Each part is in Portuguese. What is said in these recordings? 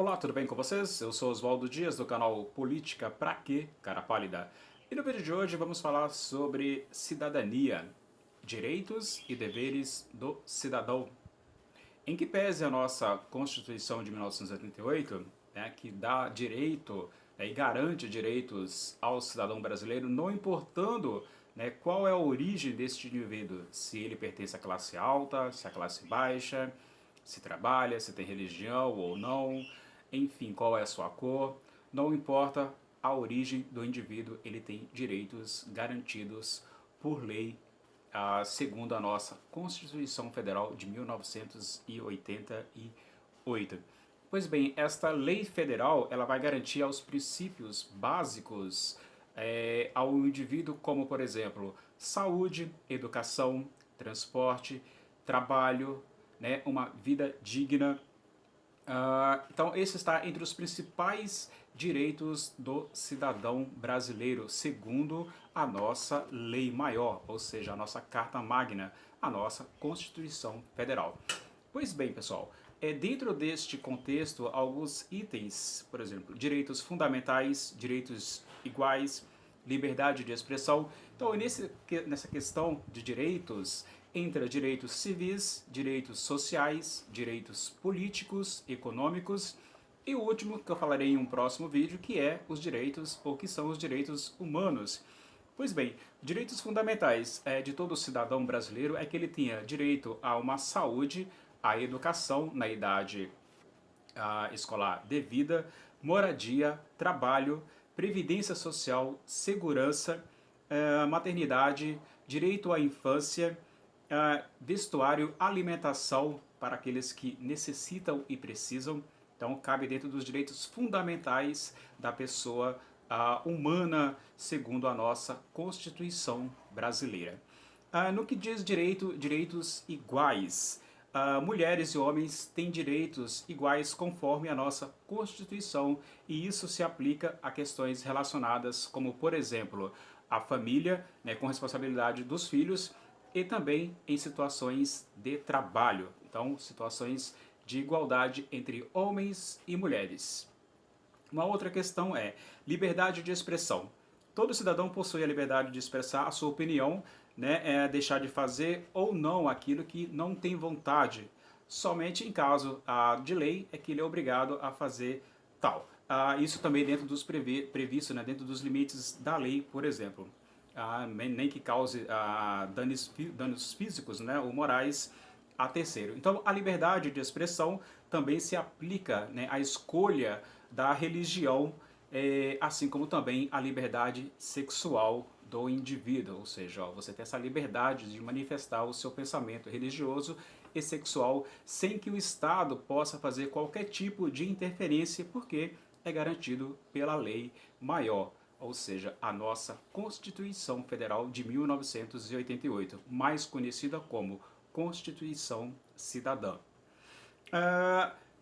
Olá, tudo bem com vocês? Eu sou Oswaldo Dias do canal Política Pra Quê, Cara Pálida. E no vídeo de hoje vamos falar sobre cidadania, direitos e deveres do cidadão. Em que pese a nossa Constituição de 1988, que dá direito e garante direitos ao cidadão brasileiro, não importando qual é a origem deste indivíduo, se ele pertence à classe alta, se à classe baixa, se trabalha, se tem religião ou não, enfim, qual é a sua cor, não importa a origem do indivíduo, ele tem direitos garantidos por lei, segundo a nossa Constituição Federal de 1988. Pois bem, esta lei federal ela vai garantir aos princípios básicos ao indivíduo, como por exemplo, saúde, educação, transporte, trabalho, uma vida digna. Então, esse está entre os principais direitos do cidadão brasileiro, segundo a nossa lei maior, ou seja, a nossa Carta Magna, a nossa Constituição Federal. Pois bem, pessoal, dentro deste contexto, alguns itens, por exemplo, direitos fundamentais, direitos iguais, liberdade de expressão. Então, nessa questão de direitos, entra direitos civis, direitos sociais, direitos políticos, econômicos e o último que eu falarei em um próximo vídeo, que é os direitos, ou que são os direitos humanos. Pois bem, direitos fundamentais de todo cidadão brasileiro é que ele tenha direito a uma saúde, à educação na idade escolar devida, moradia, trabalho, previdência social, segurança, maternidade, direito à infância, vestuário, alimentação para aqueles que necessitam e precisam. Então, cabe dentro dos direitos fundamentais da pessoa humana, segundo a nossa Constituição brasileira. No que diz direitos iguais, mulheres e homens têm direitos iguais conforme a nossa Constituição, e isso se aplica a questões relacionadas como, por exemplo, a família, com responsabilidade dos filhos, e também em situações de trabalho. Então, situações de igualdade entre homens e mulheres. Uma outra questão é liberdade de expressão. Todo cidadão possui a liberdade de expressar a sua opinião, deixar de fazer ou não aquilo que não tem vontade. Somente em caso de lei é que ele é obrigado a fazer tal. Isso também dentro dos previsto, dentro dos limites da lei, por exemplo. Nem que cause danos físicos ou morais a terceiro. Então, a liberdade de expressão também se aplica à escolha da religião, assim como também a liberdade sexual do indivíduo, ou seja, você tem essa liberdade de manifestar o seu pensamento religioso e sexual sem que o Estado possa fazer qualquer tipo de interferência, porque é garantido pela lei maior, ou seja, a nossa Constituição Federal de 1988, mais conhecida como Constituição Cidadã.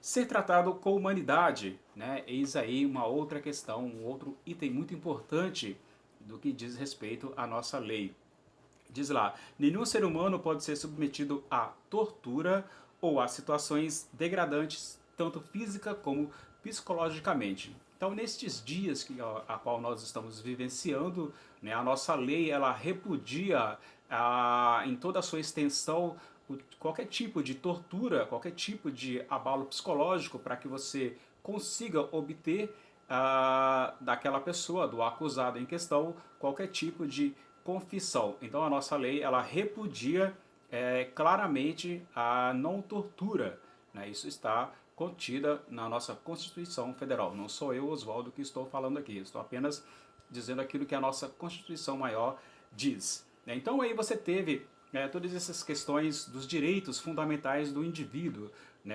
Ser tratado com humanidade, eis aí uma outra questão, um outro item muito importante do que diz respeito à nossa lei. Diz lá, nenhum ser humano pode ser submetido à tortura ou a situações degradantes, tanto física como psicologicamente. Então, nestes dias a qual nós estamos vivenciando, a nossa lei ela repudia em toda a sua extensão qualquer tipo de tortura, qualquer tipo de abalo psicológico para que você consiga obter daquela pessoa, do acusado em questão, qualquer tipo de confissão. Então a nossa lei ela repudia claramente a não tortura. Isso está contida na nossa Constituição Federal. Não sou eu, Oswaldo, que estou falando aqui. Estou apenas dizendo aquilo que a nossa Constituição Maior diz. Então aí você teve todas essas questões dos direitos fundamentais do indivíduo,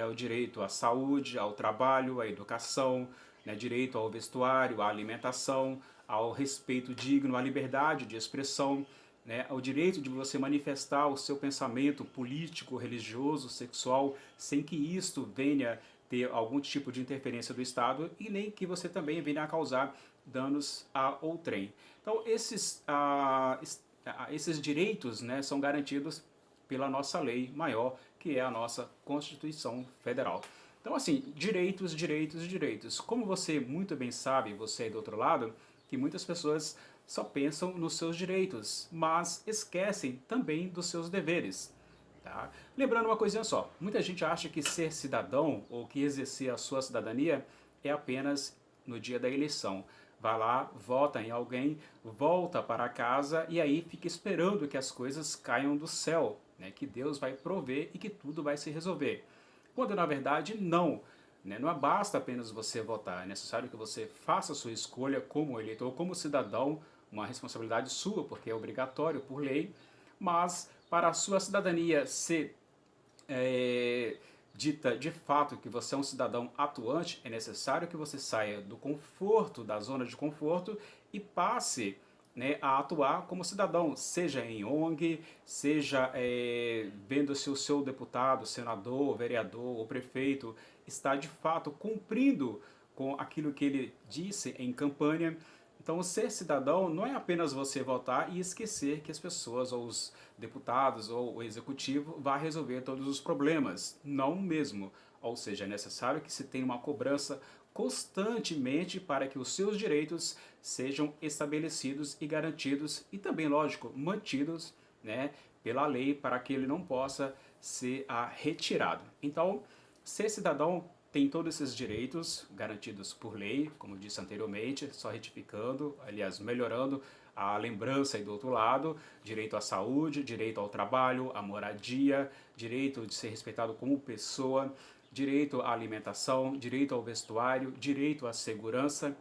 o direito à saúde, ao trabalho, à educação, direito ao vestuário, à alimentação, ao respeito digno, à liberdade de expressão, ao direito de você manifestar o seu pensamento político, religioso, sexual, sem que isto venha ter algum tipo de interferência do Estado e nem que você também venha a causar danos a outrem. Então esses direitos são garantidos pela nossa lei maior, que é a nossa Constituição Federal. Então, assim, direitos, direitos, direitos. Como você muito bem sabe, você aí do outro lado, que muitas pessoas só pensam nos seus direitos, mas esquecem também dos seus deveres. Tá? Lembrando uma coisinha só, muita gente acha que ser cidadão ou que exercer a sua cidadania é apenas no dia da eleição. Vai lá, vota em alguém, volta para casa e aí fica esperando que as coisas caiam do céu, né? Que Deus vai prover e que tudo vai se resolver. Quando na verdade não. Né? Não basta apenas você votar, é necessário que você faça a sua escolha como eleitor, como cidadão, uma responsabilidade sua, porque é obrigatório por lei, mas para a sua cidadania ser dita de fato que você é um cidadão atuante, é necessário que você saia do conforto, da zona de conforto e passe, né, a atuar como cidadão, seja em ONG, seja vendo se o seu deputado, senador, vereador ou prefeito está de fato cumprindo com aquilo que ele disse em campanha. Então, ser cidadão não é apenas você votar e esquecer que as pessoas, ou os deputados, ou o executivo, vai resolver todos os problemas. Não mesmo. Ou seja, é necessário que se tenha uma cobrança constantemente para que os seus direitos sejam estabelecidos e garantidos e também, lógico, mantidos, né, pela lei para que ele não possa ser retirado. Então, ser cidadão tem todos esses direitos garantidos por lei, como disse anteriormente, só retificando, aliás, melhorando a lembrança aí do outro lado, direito à saúde, direito ao trabalho, à moradia, direito de ser respeitado como pessoa, direito à alimentação, direito ao vestuário, direito à segurança.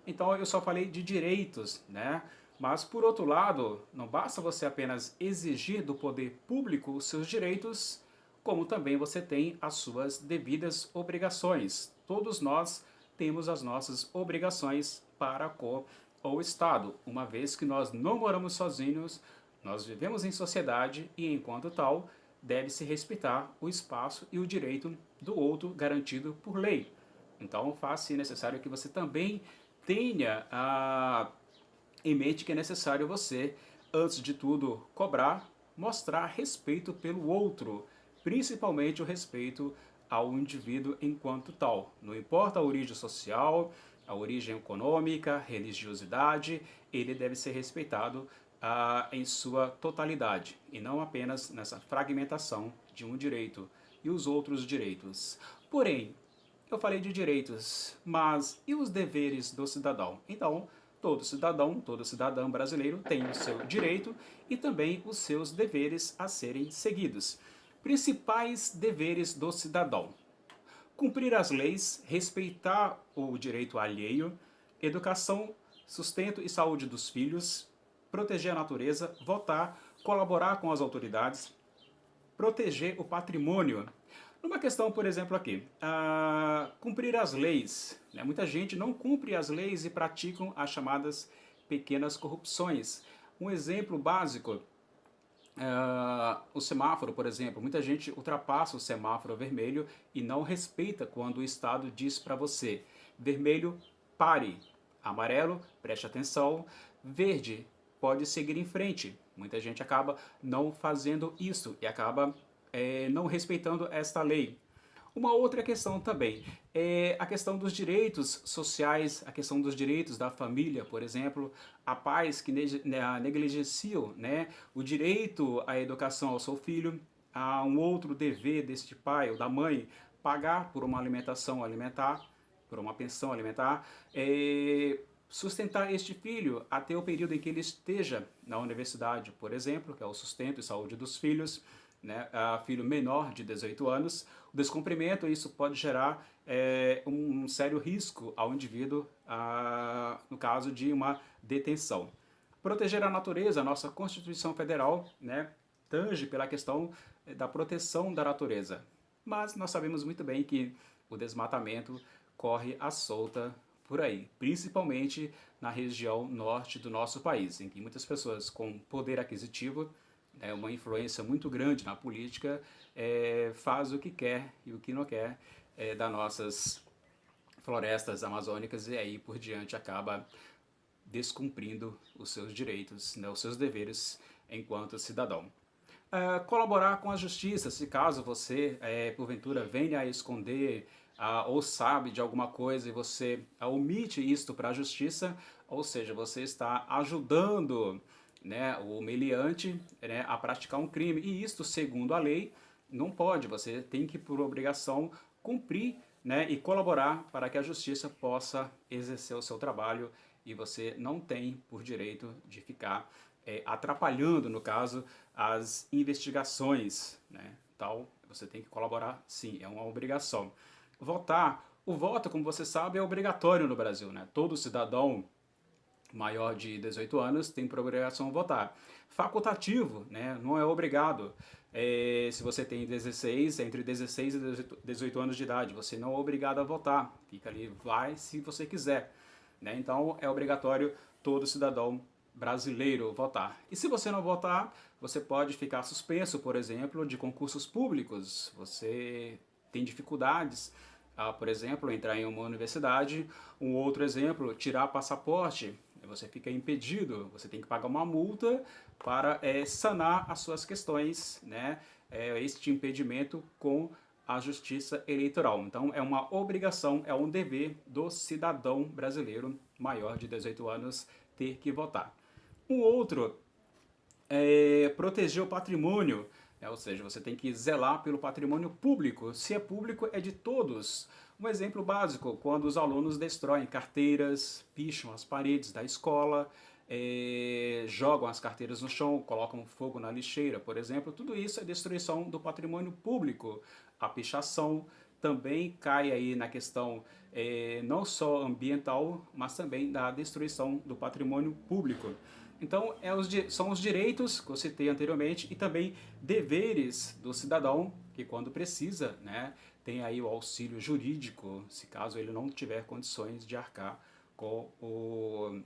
Então eu só falei de direitos, né? Mas por outro lado, não basta você apenas exigir do poder público os seus direitos, como também você tem as suas devidas obrigações. Todos nós temos as nossas obrigações para com o Estado, uma vez que nós não moramos sozinhos, nós vivemos em sociedade e, enquanto tal, deve-se respeitar o espaço e o direito do outro garantido por lei. Então, faz-se necessário que você também tenha em mente que é necessário você, antes de tudo, cobrar, mostrar respeito pelo outro, principalmente o respeito ao indivíduo enquanto tal. Não importa a origem social, a origem econômica, religiosidade, ele deve ser respeitado em sua totalidade e não apenas nessa fragmentação de um direito e os outros direitos. Porém, eu falei de direitos, mas e os deveres do cidadão? Então, todo cidadão, todo cidadão brasileiro tem o seu direito e também os seus deveres a serem seguidos. Principais deveres do cidadão: cumprir as leis, respeitar o direito alheio, educação, sustento e saúde dos filhos, proteger a natureza, votar, colaborar com as autoridades, proteger o patrimônio. Numa questão, por exemplo, aqui, cumprir as leis. Né? Muita gente não cumpre as leis e praticam as chamadas pequenas corrupções. Um exemplo básico, o semáforo, por exemplo. Muita gente ultrapassa o semáforo vermelho e não respeita quando o Estado diz para você: vermelho, pare. Amarelo, preste atenção. Verde, pode seguir em frente. Muita gente acaba não fazendo isso e acaba não respeitando esta lei. Uma outra questão também é a questão dos direitos sociais, a questão dos direitos da família, por exemplo, a pais que negligenciam, né, o direito à educação ao seu filho, há um outro dever deste pai ou da mãe, pagar por uma alimentação alimentar, por uma pensão alimentar, sustentar este filho até o período em que ele esteja na universidade, por exemplo, que é o sustento e saúde dos filhos, né, filho menor de 18 anos, o descumprimento, isso pode gerar um sério risco ao indivíduo, no caso de uma detenção. Proteger a natureza, a nossa Constituição Federal, né, tange pela questão da proteção da natureza. Mas nós sabemos muito bem que o desmatamento corre à solta por aí, principalmente na região norte do nosso país, em que muitas pessoas com poder aquisitivo, uma influência muito grande na política, faz o que quer e o que não quer das nossas florestas amazônicas e aí por diante acaba descumprindo os seus direitos, né, os seus deveres enquanto cidadão. Colaborar com a justiça, se caso você, porventura, venha a esconder ou sabe de alguma coisa e você omite isto para a justiça, ou seja, você está ajudando, né, o meliante, né, a praticar um crime. E isto, segundo a lei, não pode. Você tem que, por obrigação, cumprir, né, e colaborar para que a justiça possa exercer o seu trabalho e você não tem por direito de ficar atrapalhando, no caso, as investigações, né? Então, você tem que colaborar, sim, é uma obrigação. Votar, o voto, como você sabe, é obrigatório no Brasil, né? Todo cidadão maior de 18 anos tem por obrigação votar. Facultativo, né? Não é obrigado. Se você tem 16, entre 16 e 18 anos de idade, você não é obrigado a votar. Fica ali, vai se você quiser. Né? Então é obrigatório todo cidadão brasileiro votar. E se você não votar, você pode ficar suspenso, por exemplo, de concursos públicos. Você tem dificuldades, por exemplo, entrar em uma universidade. Um outro exemplo, tirar passaporte. Você fica impedido, você tem que pagar uma multa para sanar as suas questões, né? Este impedimento com a justiça eleitoral. Então é uma obrigação, é um dever do cidadão brasileiro maior de 18 anos ter que votar. Um outro é proteger o patrimônio, ou seja, você tem que zelar pelo patrimônio público. Se é público, é de todos. Um exemplo básico, quando os alunos destroem carteiras, picham as paredes da escola, jogam as carteiras no chão, colocam fogo na lixeira, por exemplo, tudo isso é destruição do patrimônio público. A pichação também cai aí na questão não só ambiental, mas também da destruição do patrimônio público. Então, são os direitos que eu citei anteriormente e também deveres do cidadão, que quando precisa, né, tem aí o auxílio jurídico, se caso ele não tiver condições de arcar com o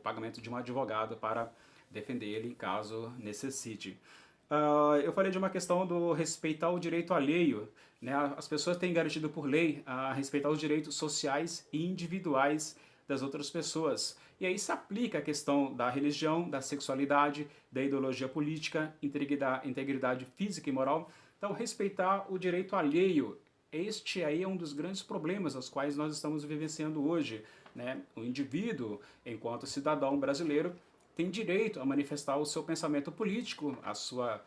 pagamento de um advogado para defender ele caso necessite. Eu falei de uma questão do respeitar o direito alheio. Né? As pessoas têm garantido por lei a respeitar os direitos sociais e individuais das outras pessoas. E aí se aplica a questão da religião, da sexualidade, da ideologia política, integridade física e moral. Então, respeitar o direito alheio, este aí é um dos grandes problemas aos quais nós estamos vivenciando hoje. Né? O indivíduo, enquanto cidadão brasileiro, tem direito a manifestar o seu pensamento político, a sua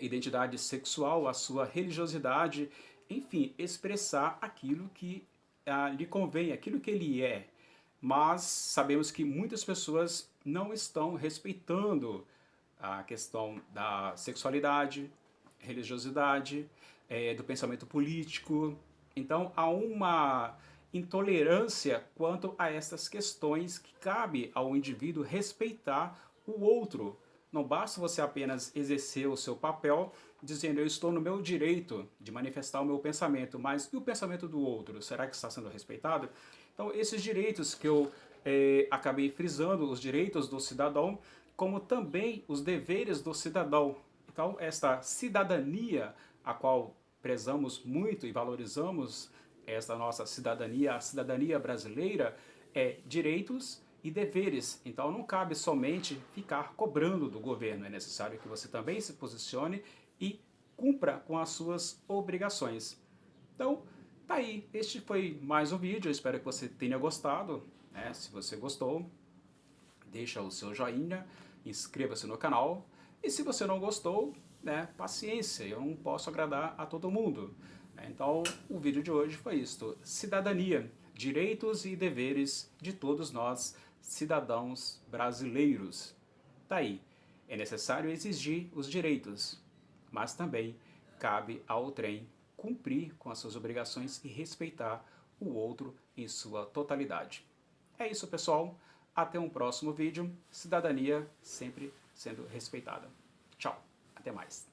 identidade sexual, a sua religiosidade, enfim, expressar aquilo que lhe convém, aquilo que ele é. Mas sabemos que muitas pessoas não estão respeitando a questão da sexualidade, religiosidade, do pensamento político. Então há uma intolerância quanto a essas questões que cabe ao indivíduo respeitar o outro. Não basta você apenas exercer o seu papel dizendo eu estou no meu direito de manifestar o meu pensamento, mas e o pensamento do outro? Será que está sendo respeitado? Então esses direitos que eu acabei frisando, os direitos do cidadão, como também os deveres do cidadão. Então esta cidadania a qual prezamos muito e valorizamos, esta nossa cidadania, a cidadania brasileira, é direitos e deveres. Então não cabe somente ficar cobrando do governo, é necessário que você também se posicione e cumpra com as suas obrigações. Então, tá aí, este foi mais um vídeo, eu espero que você tenha gostado. Né? Se você gostou, deixa o seu joinha, inscreva-se no canal. E se você não gostou, né, paciência, eu não posso agradar a todo mundo. Então, o vídeo de hoje foi isto: cidadania, direitos e deveres de todos nós, cidadãos brasileiros. Tá aí, é necessário exigir os direitos, mas também cabe ao trem cumprir com as suas obrigações e respeitar o outro em sua totalidade. É isso, pessoal. Até um próximo vídeo. Cidadania sempre sendo respeitada. Tchau. Até mais.